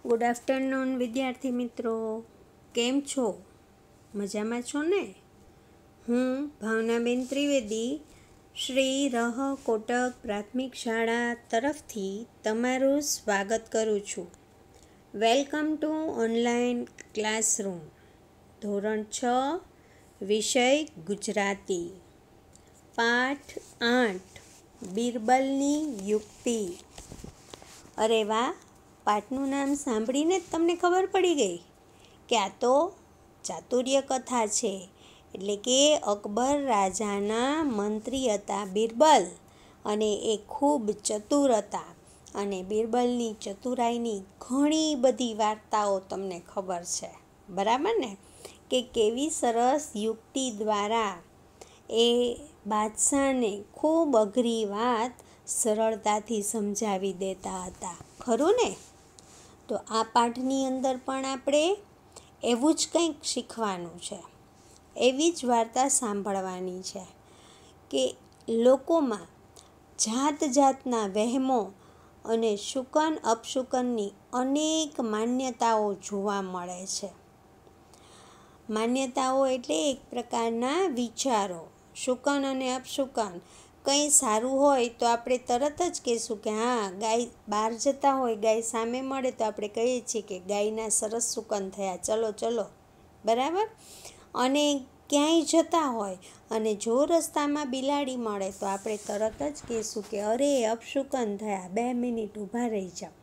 Good afternoon વિદ્યાર્થી મિત્રો, કેમ છો? મજામાં છો ને? હું ભાવનાબેન ત્રિવેદી શ્રી રહ કોટક પ્રાથમિક શાળા તરફથી તમારું સ્વાગત કરું છું. Welcome to online classroom. ધોરણ 6 વિષય ગુજરાતી. પાઠ 8 બિરબલની યુક્તિ. અરે વાહ! પાઠનું નામ સાંભળીને જ તમને ખબર પડી ગઈ કે આ તો ચાતુર્ય કથા છે. એટલે કે અકબર રાજાના મંત્રી હતા બિરબલ, અને એ ખૂબ ચતુર હતા. અને બિરબલની ચતુરાઈની ઘણી બધી વાર્તાઓ તમને ખબર છે, બરાબર ને? કે કેવી સરસ યુક્તિ દ્વારા એ બાદશાહને ખૂબ અઘરી વાત સરળતાથી સમજાવી દેતા હતા, ખરું ને? તો આ પાઠની અંદર પણ આપણે એવું જ કંઈક શીખવાનું છે, એવી જ વાર્તા સાંભળવાની છે કે લોકોમાં જાત જાતના વહેમો અને શુકન અપશુકનની અનેક માન્યતાઓ જોવા મળે છે. માન્યતાઓ એટલે એક પ્રકારના વિચારો. શુકન અને અપશુકન. કંઈ સારું હોય તો આપણે તરત જ કહીશું કે હા, ગાય બહાર જતા હોય, ગાય સામે મળે તો આપણે કહીએ છીએ કે ગાયના સરસ શુકન થયા, ચલો ચલો, બરાબર? અને ક્યાંય જતા હોય અને જો રસ્તામાં બિલાડી મળે તો આપણે તરત જ કહીશું કે અરે અપશુકન થયા, 2 મિનિટ ઊભા રહી જાઓ.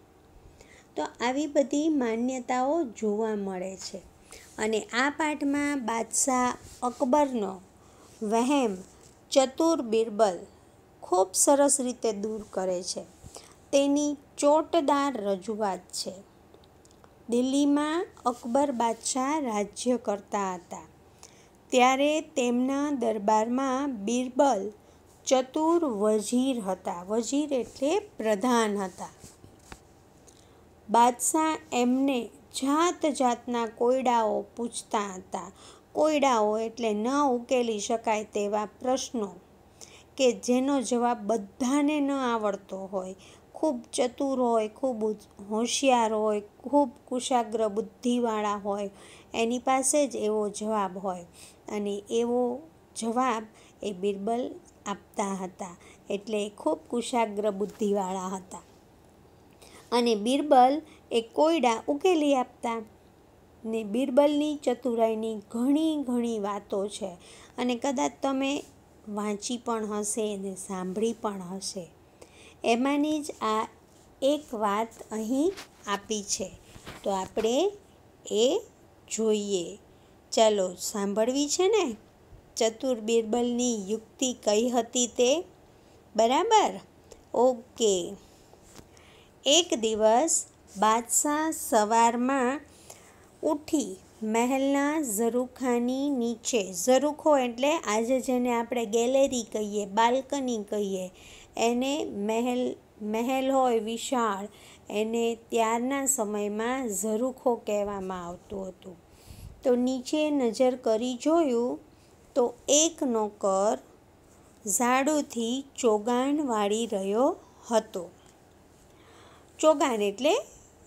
તો આવી બધી માન્યતાઓ જોવા મળે છે. અને આ પાઠમાં બાદશાહ અકબરનો વહેમ ચતુર બિરબલ ખૂબ સરસ રીતે દૂર કરે છે. તેની ચોટદાર રજૂઆત છે. દિલ્હીમાં અકબર બાદશાહ રાજ્ય કરતા હતા ત્યારે તેમના દરબારમાં બિરબલ ચતુર વઝીર હતા. વઝીર એટલે પ્રધાન હતા. બાદશાહ એમને જાત જાતના કોયડાઓ પૂછતા હતા. કોયડાઓ એટલે ન ઉકેલી શકાય તેવા પ્રશ્નો કે જેનો જવાબ બધાને ન આવડતો હોય. ખૂબ ચતુર હોય, ખૂબ હોશિયાર હોય, ખૂબ કુશાગ્ર બુદ્ધિવાળા હોય, એની પાસે જ એવો જવાબ હોય. અને એવો જવાબ એ બિરબલ આપતા હતા. એટલે ખૂબ કુશાગ્ર બુદ્ધિવાળા હતા. અને બિરબલ એ કોયડા ઉકેલી આપતા. ને બિરબલની ચતુરાઈની ઘણી વાતો છે. અને કદાચ તમે વાંચી પણ હશે અને સાંભળી પણ હશે. એમાંની જ આ એક વાત અહીં આપી છે. તો આપણે એ જોઈએ. ચાલો, સાંભળવી છે ને? ચતુર બિરબલની યુક્તિ કઈ હતી તે? બરાબર? ઓકે. એક દિવસ બાદશાહ સવારમાં ઉઠી મહેલના ઝરૂખાની નીચે, ઝરૂખો એટલે આજે જેને આપણે ગેલેરી કહીએ, બાલ્કની કહીએ, એને મહેલ હોય વિશાળ, એને ત્યારના સમયમાં ઝરૂખો કહેવામાં આવતું હતું. તો નીચે નજર કરી જોયું તો એક નોકર ઝાડુથી ચોગાન વાળી રહ્યો હતો. ચોગાન એટલે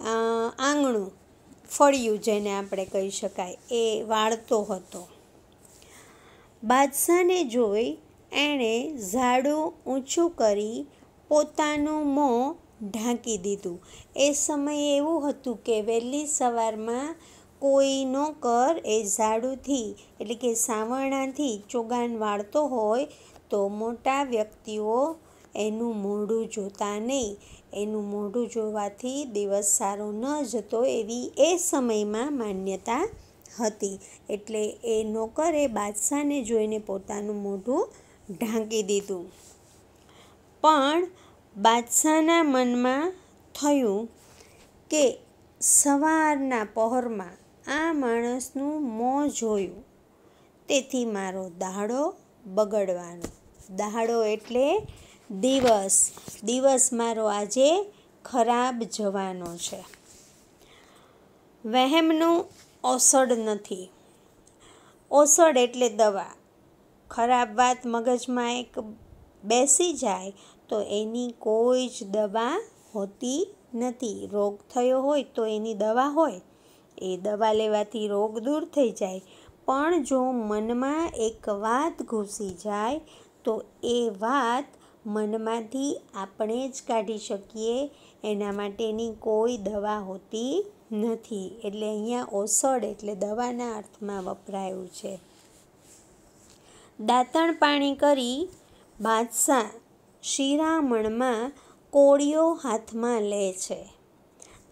આંગણું, ફળિયું જેને આપણે કહી શકાય, એ વાળતો હતો. બાદશાહને જોઈ એણે ઝાડુ ઊંચું કરી પોતાનું મોં ઢાંકી દીધું. એ સમયે એવું હતું કે વહેલી સવારમાં કોઈ નોકર એ ઝાડુથી એટલે કે સાવરણાથી ચોગાન વાળતો હોય તો મોટા વ્યક્તિઓ એનું મોઢું જોતા નહીં. એનું મોઢું જોવાથી દિવસ સારો ન જતો એવી એ સમયમાં માન્યતા હતી. એટલે એ નોકરે બાદશાહને જોઈને પોતાનું મોઢું ઢાંકી દીધું. પણ બાદશાહના મનમાં થયું કે સવારના પહોરમાં આ માણસનું મોં જોયું તેથી મારો દાડો બગડવાનો. દાડો એટલે દિવસ. દિવસ મારો આજે ખરાબ જવાનો છે. વહેમનું ઓસડ નથી. ઓસડ એટલે દવા. ખરાબ વાત મગજમાં એક બેસી જાય તો એની કોઈ જ દવા હોતી નથી. રોગ થયો હોય તો એની દવા હોય, એ દવા લેવાથી રોગ દૂર થઈ જાય. પણ જો મનમાં એક વાત ઘૂસી જાય તો એ વાત મનમાંથી આપણે જ કાઢી શકીએ, એના માટેની કોઈ દવા હોતી નથી. એટલે અહીંયા ઓસડ એટલે દવાના અર્થમાં વપરાયું છે. દાંતણ પાણી કરી બાદશાહ શિરામણમાં કોળિયો હાથમાં લે છે.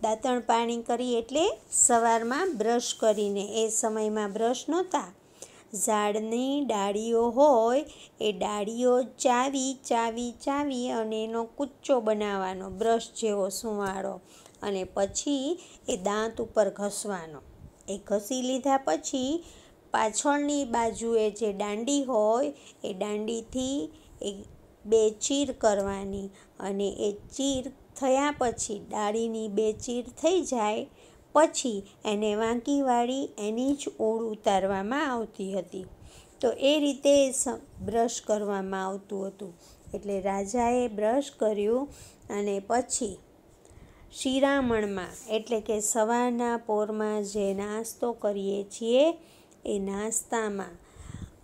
દાંતણ પાણી કરી એટલે સવારમાં બ્રશ કરીને, એ સમયમાં બ્રશ નહોતા. ઝાડની ડાળીઓ હોય એ ડાળીઓ ચાવી અને એનો કૂચો બનાવવાનો, બ્રશ જેવો સુંવાળો, અને પછી એ દાંત ઉપર ઘસવાનો. એ ઘસી લીધા પછી પાછળની બાજુએ જે દાંડી હોય એ દાંડીથી એ 2 ચીર કરવાની, અને એ ચીર થયા પછી ડાળીની 2 ચીર થઈ જાય પછી એને વાંકી વાળી એની જ ઓળ ઉતારવામાં આવતી હતી. તો એ રીતે બ્રશ કરવામાં આવતું હતું. એટલે રાજાએ બ્રશ કર્યું અને પછી શિરામણમાં એટલે કે સવારના પોરમાં જે નાસ્તો કરીએ છીએ એ નાસ્તામાં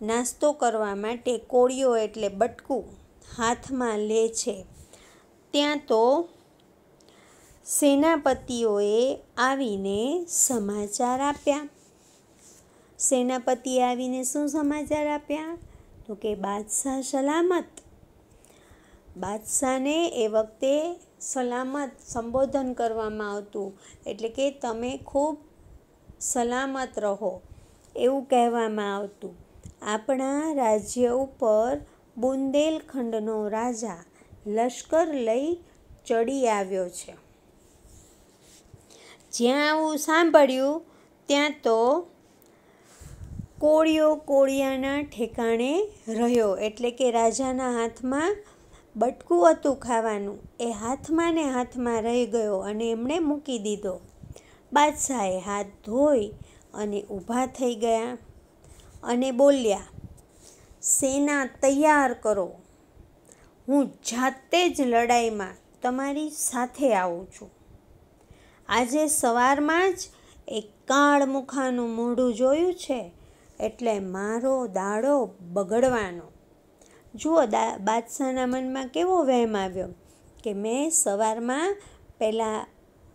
નાસ્તો કરવા માટે કોળિયો એટલે બટકું હાથમાં લે છે. ત્યાં તો સેનાપતિઓએ આવીને સમાચાર આપ્યા. સેનાપતિએ આવીને શું સમાચાર આપ્યા? તો કે બાદશાહ સલામત. બાદશાહને એ વખતે સલામત સંબોધન કરવામાં આવતું, એટલે કે તમે ખૂબ સલામત રહો એવું કહેવામાં આવતું. આપણા રાજ્ય ઉપર બુંદેલખંડનો રાજા લશ્કર લઈ ચડી આવ્યો છે. જ્યાં આવું સાંભળ્યું ત્યાં તો કોળિયો કોળિયાના ઠેકાણે રહ્યો. એટલે કે રાજાના હાથમાં બટકું હતું ખાવાનું, એ હાથમાં ને હાથમાં રહી ગયો અને એમણે મૂકી દીધો. બાદશાહે હાથ ધોઈ અને ઊભા થઈ ગયા અને બોલ્યા, સેના તૈયાર કરો, હું જાતે જ લડાઈમાં તમારી સાથે આવું છું. આજે સવારમાં જ એક કાળમુખાનું મોઢું જોયું છે એટલે મારો દાડો બગડવાનો. જુઓ, બાદશાહના મનમાં કેવો વહેમ આવ્યો કે મેં સવારમાં પહેલાં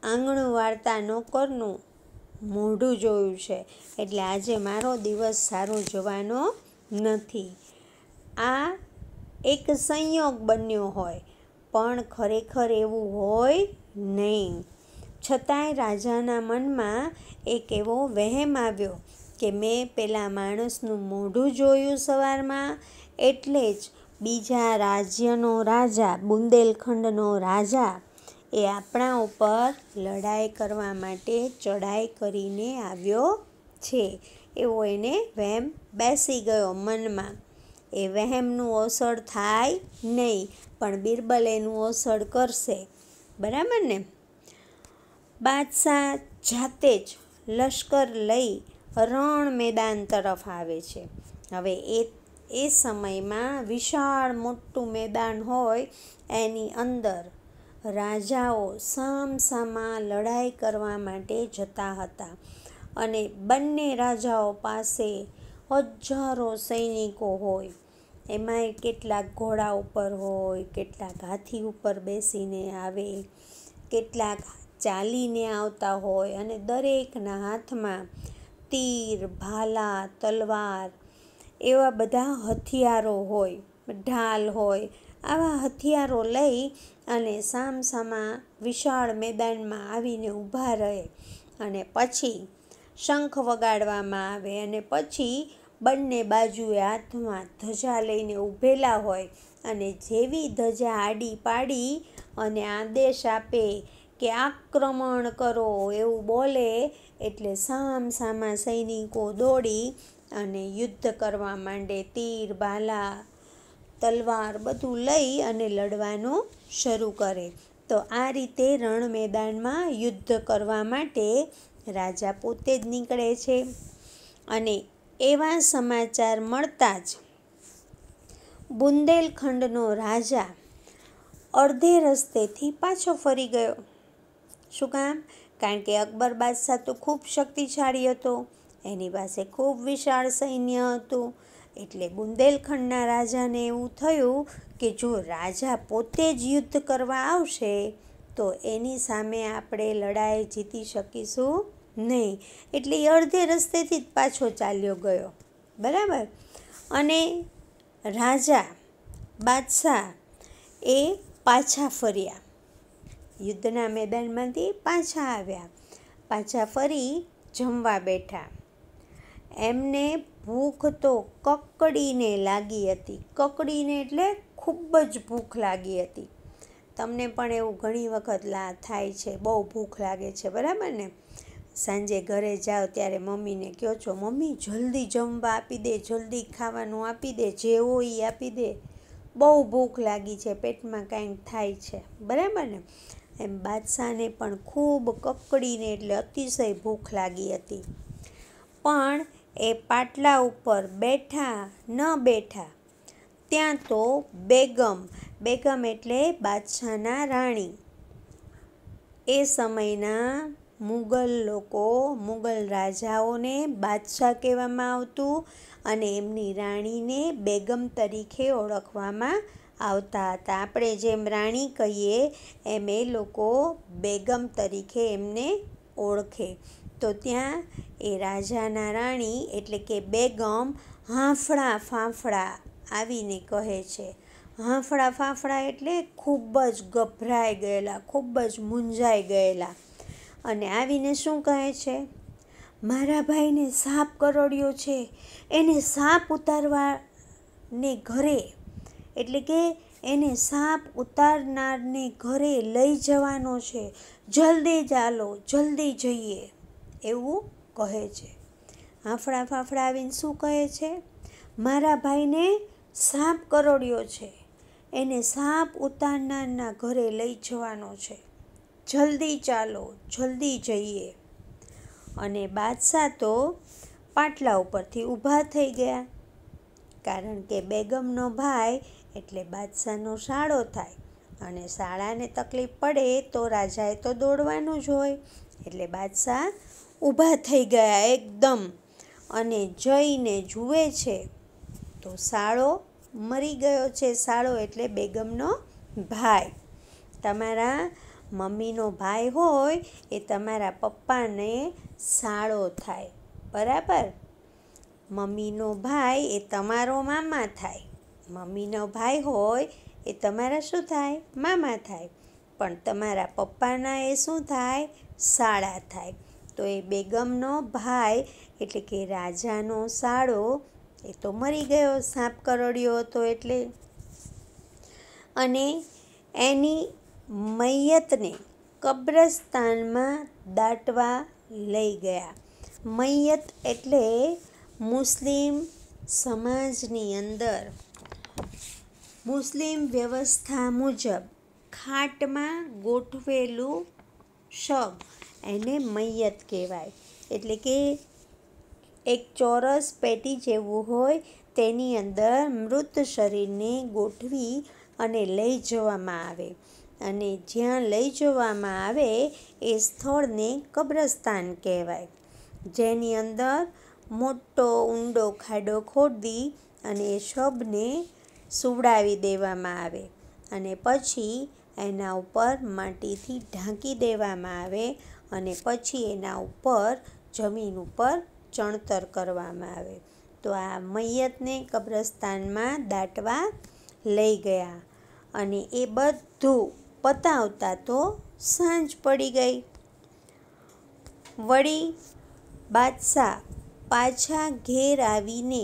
આંગણું વાળતા નોકરનું મોઢું જોયું છે એટલે આજે મારો દિવસ સારો જવાનો નથી. આ એક સંયોગ બન્યો હોય પણ ખરેખર એવું હોય નહીં. છતાંય રાજાના મનમાં એક એવો વહેમ આવ્યો કે મેં પેલા માણસનું મોઢું જોયું સવારમાં, એટલે જ બીજા રાજ્યનો રાજા, બુંદેલખંડનો રાજા એ આપણા ઉપર લડાઈ કરવા માટે ચડાઈ કરીને આવ્યો છે એવો એને વહેમ બેસી ગયો મનમાં. એ વહેમનું ઓસડ થાય નહીં, પણ બિરબલ એનું ઓસડ કરશે. બરાબર ને? બાદશાહ જાતે જ લશ્કર લઈ રણ મેદાન તરફ આવે છે. હવે એ સમયમાં વિશાળ મોટું મેદાન હોય, એની અંદર રાજાઓ સામસામા લડાઈ કરવા માટે જતા હતા અને બંને રાજાઓ પાસે હજારો સૈનિકો હોય. એમાંય કેટલાક ઘોડા ઉપર હોય, કેટલાક હાથી ઉપર બેસીને આવે, કેટલાક ચાલીને આવતા હોય, અને દરેકના હાથમાં તીર, ભાલા, તલવાર એવા બધા હથિયારો હોય, ઢાલ હોય. આવા હથિયારો લઈ અને સામસામા વિશાળ મેદાનમાં આવીને ઊભા રહે અને પછી શંખ વગાડવામાં આવે અને પછી બંને બાજુએ હાથમાં ધજા લઈને ઊભેલા હોય અને જેવી ધજા આડી પાડી અને આદેશ આપે કે આક્રમણ કરો એવું બોલે એટલે સામસામા સૈનિકો દોડી અને યુદ્ધ કરવા માંડે. તીર, ભાલા, તલવાર બધું લઈ અને લડવાનું શરૂ કરે. તો આ રીતે રણ મેદાનમાં યુદ્ધ કરવા માટે રાજા પોતે જ નીકળે છે. અને એવા સમાચાર મળતા જ બુંદેલખંડનો રાજા અડધે રસ્તેથી પાછો ફરી ગયો. શું કામ? કારણ કે અકબર બાદશાહ તો ખૂબ શક્તિશાળી હતો, એની પાસે ખૂબ વિશાળ સૈન્ય હતું. એટલે બુંદેલખંડના રાજાને એવું થયું કે જો રાજા પોતે જ યુદ્ધ કરવા આવશે તો એની સામે આપણે લડાઈ જીતી શકીશું નહીં. એટલે એ અડધે રસ્તેથી જ પાછો ચાલ્યો ગયો. બરાબર. અને રાજા બાદશાહ એ પાછા ફર્યા, યુદ્ધના મેદાનમાંથી પાછા આવ્યા. પાછા ફરી જમવા બેઠા. એમને ભૂખ તો કકડીને લાગી હતી. કકડીને એટલે ખૂબ જ ભૂખ લાગી હતી. તમને પણ એવું ઘણી વખત થાય છે, બહુ ભૂખ લાગે છે, બરાબર ને? સાંજે ઘરે જાઓ ત્યારે મમ્મીને કહો છો, મમ્મી જલ્દી જમવા આપી દે, જલ્દી ખાવાનું આપી દે, જે હોય એ આપી દે, બહુ ભૂખ લાગી છે, પેટમાં કાંઈક થાય છે, બરાબર ને? એમ બાદશાહને પણ ખૂબ કકડીને એટલે અતિશય ભૂખ લાગી હતી. પણ એ પાટલા ઉપર બેઠા ન બેઠા ત્યાં તો બેગમ એટલે બાદશાહના રાણી. એ સમયના મુગલ રાજાઓને બાદશાહ કહેવામાં આવતું અને એમની રાણીને બેગમ તરીકે ઓળખવામાં આવતા હતા. આપણે જેમ રાણી કહીએ એમ એ લોકો બેગમ તરીકે એમને ઓળખે. તો ત્યાં એ રાજાના રાણી એટલે કે બેગમ હાંફળા ફાંફળા આવીને કહે છે. હાંફળા ફાંફળા એટલે ખૂબ જ ગભરાઈ ગયેલા, ખૂબ જ મૂંઝાઈ ગયેલા. અને આવીને શું કહે છે? મારા ભાઈને સાપ કરડ્યો છે, એને સાપ ઉતારવાને ઘરે એટલે કે એને સાપ ઉતારનારને ઘરે લઈ જવાનો છે, જલ્દી ચાલો, જલ્દી જઈએ, એવું કહે છે. હાંફળા ફાંફળા આવીને શું કહે છે? મારા ભાઈને સાપ કરડ્યો છે, એને સાપ ઉતારનારના ઘરે લઈ જવાનો છે, જલ્દી ચાલો, જલ્દી જઈએ. અને બાદશાહ તો પાટલા ઉપરથી ઊભા થઈ ગયા, કારણ કે બેગમનો ભાઈ એટલે બાદશાહનો સાળો થાય અને સાળાને તકલીફ પડે તો રાજાએ તો દોડવાનું જ હોય. એટલે બાદશાહ ઊભા થઈ ગયા એકદમ અને જઈને જુએ છે તો સાળો મરી ગયો છે. સાળો એટલે બેગમનો ભાઈ. તમારા મમ્મીનો ભાઈ હોય એ તમારા પપ્પાને સાળો થાય, બરાબર? મમ્મીનો ભાઈ એ તમારો મામા થાય. મમ્મીનો ભાઈ હોય એ તમારા શું થાય? મામા થાય. પણ તમારા પપ્પાના એ શું થાય? સાળા થાય. તો એ બેગમનો ભાઈ એટલે કે રાજાનો સાળો એ તો મરી ગયો, સાપ કરડ્યો હતો એટલે. અને એની મૈયતને કબ્રસ્તાનમાં દાટવા લઈ ગયા. મૈયત એટલે મુસ્લિમ સમાજની અંદર મુસ્લિમ વ્યવસ્થા મુજબ ખાટમાં ગોઠવેલું શબ એને મૈયત કહેવાય. એટલે કે એક ચોરસ પેટી જેવું હોય તેની અંદર મૃત શરીરને ગોઠવી અને લઈ જવામાં આવે. અને જ્યાં લઈ જવામાં આવે એ સ્થળને કબ્રસ્તાન કહેવાય, જેની અંદર મોટો ઊંડો ખાડો ખોદી અને એ શબને સુવડાવી દેવામાં આવે અને પછી એના ઉપર માટીથી ઢાંકી દેવામાં આવે અને પછી એના ઉપર જમીન ઉપર ચણતર કરવામાં આવે. તો આ મૈયતને કબ્રસ્તાનમાં દાટવા લઈ ગયા અને એ બધું પતાવતા તો સાંજ પડી ગઈ. વળી બાદશાહ પાછા ઘેર આવીને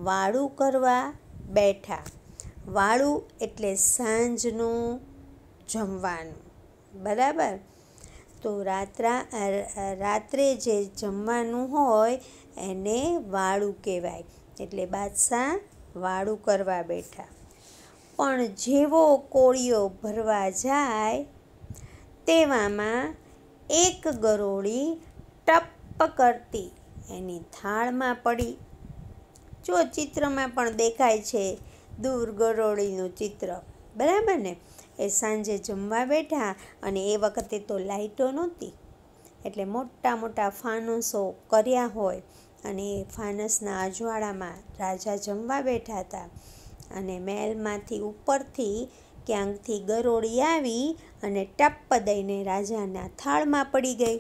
વાળું કરવા બેઠા. વાળું એટલે સાંજનું જમવાનું, બરાબર? તો રાત્રે જે જમવાનું હોય એને વાળું કહેવાય. એટલે બાદશાહ વાળું કરવા બેઠા. પણ જેવો કોળિયો ભરવા જાય તેવામાં એક ગરોળી ટપ કરતી એની થાળમાં પડી. જો ચિત્રમાં પણ દેખાય છે દૂર ગરોળીનું ચિત્ર, બરાબર ને? એ સાંજે જમવા બેઠા અને એ વખતે તો લાઇટો નહોતી, એટલે મોટા મોટા ફાનસો કર્યા હોય અને એ ફાનસના અજવાળામાં રાજા જમવા બેઠા હતા અને મહેલમાંથી ઉપરથી ક્યાંકથી ગરોળી આવી અને ટપ દઈને રાજાના થાળમાં પડી ગઈ.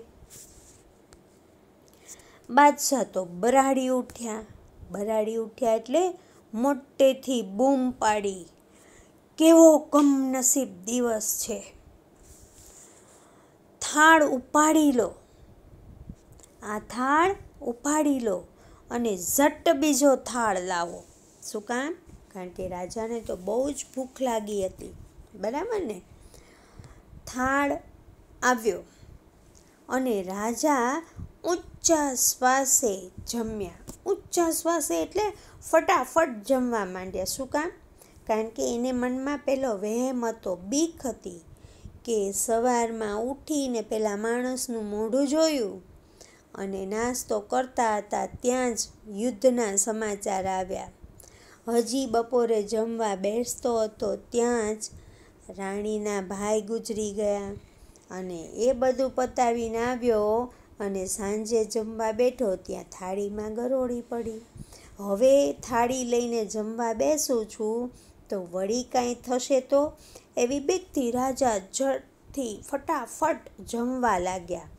બાદશાહ તો બરાડી ઉઠ્યા એટલે મોટેથી બૂમ પાડી, કેવો કમનસીબ દિવસ છે, થાળ ઉપાડી લો અને ઝટ બીજો થાળ લાવો. શું કામ? કારણ કે રાજાને તો બહુ જ ભૂખ લાગી હતી, બરાબર ને. થાળ આવ્યો અને રાજા ઊંચા શ્વાસે જમ્યા. ઊંચા શ્વાસે એટલે ફટાફટ જમવા માંડ્યા. શું કામ? કારણ કે એને મનમાં પેલો વહેમ હતો, બીક હતી કે સવારમાં ઉઠીને પેલા માણસનું મોઢું જોયું અને નાસ્તો કરતા હતા ત્યાં જ યુદ્ધના સમાચાર આવ્યા. હજી બપોરે જમવા બેસતો હતો ત્યાં જ રાણીના ભાઈ ગુજરી ગયા અને એ બધું પતાવીને આવ્યો અને સાંજે જમવા બેઠો ત્યાં થાળીમાં ગરોળી પડી. હવે થાળી લઈને જમવા બેસું છું તો વળી કાંઈ થશે તો, એવી બીકથી રાજા ઝટથી ફટાફટ જમવા લાગ્યા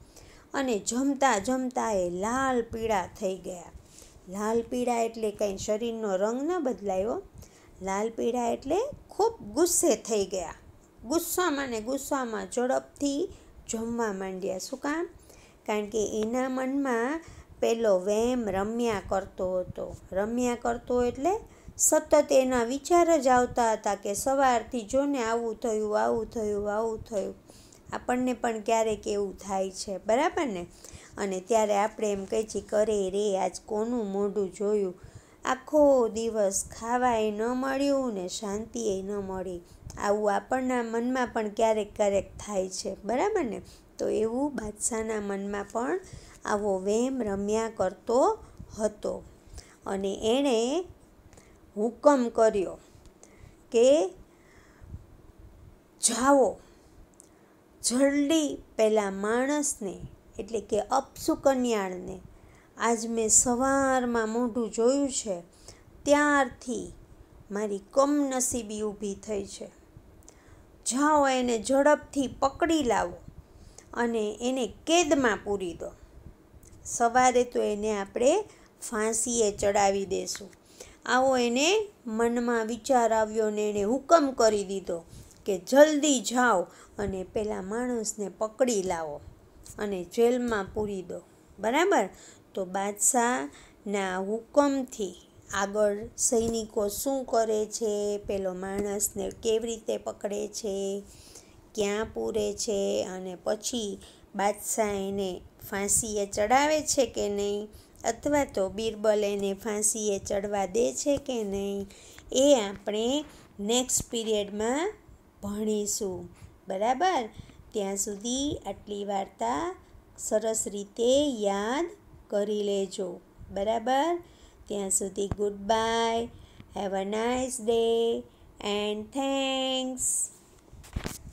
અને જમતા જમતા એ લાલ પીળા થઈ ગયા. લાલ પીળા એટલે કંઈ શરીરનો રંગ ન બદલાયો, લાલ પીળા એટલે ખૂબ ગુસ્સે થઈ ગયા. ગુસ્સામાં ને ગુસ્સામાં ઝડપથી જમવા માંડ્યા. શું કામ? કારણ કે એના મનમાં પેલો વહેમ રમ્યા કરતો એટલે સતત એના વિચાર જ આવતા હતા કે સવારથી જોને આવું થયું. આપણને પણ ક્યારેક એવું થાય છે, બરાબર ને. અને ત્યારે આપણે એમ કહીએ છીએ કે અરે રે આજ કોનું મોઢું જોયું, આખો દિવસ ખાવાય ન મળ્યું ને શાંતિએ ન મળી. આવું આપણના મનમાં પણ ક્યારેક થાય છે, બરાબર ને. તો એવું બાદશાહના મનમાં પણ આવો વહેમ રમ્યા કરતો હતો અને એણે હુકમ કર્યો કે જાઓ જલ્દી પેલા માણસને એટલે કે અપશુકન્યાળને, આજ મેં સવારમાં મોઢું જોયું છે ત્યારથી મારી કમનસીબી ઊભી થઈ છે. જાઓ એને ઝડપથી પકડી લાવો અને એને કેદમાં પૂરી દો. સવારે તો એને આપણે ફાંસીએ ચડાવી દેશું. આવો એને મનમાં વિચાર આવ્યો ને એણે હુકમ કરી દીધો કે જલ્દી જાઓ અને પેલા માણસને પકડી લાવો અને જેલમાં પૂરી દો, બરાબર. તો બાદશાહના હુકમથી આગળ સૈનિકો શું કરે છે, પેલો માણસને કેવી રીતે પકડે છે, ક્યાં પૂરે છે અને પછી બાદશાહ એને ફાંસીએ ચડાવે છે કે નહીં, અથવા તો બિરબલ એને ફાંસીએ ચડવા દે છે કે નહીં, એ આપણે નેક્સ્ટ પીરિયડમાં ભણીશું, બરાબર. ત્યાં સુધી આટલી વાર્તા સરસ રીતે યાદ કરી લેજો, બરાબર. ત્યાં સુધી good bye, have a nice day and thanks.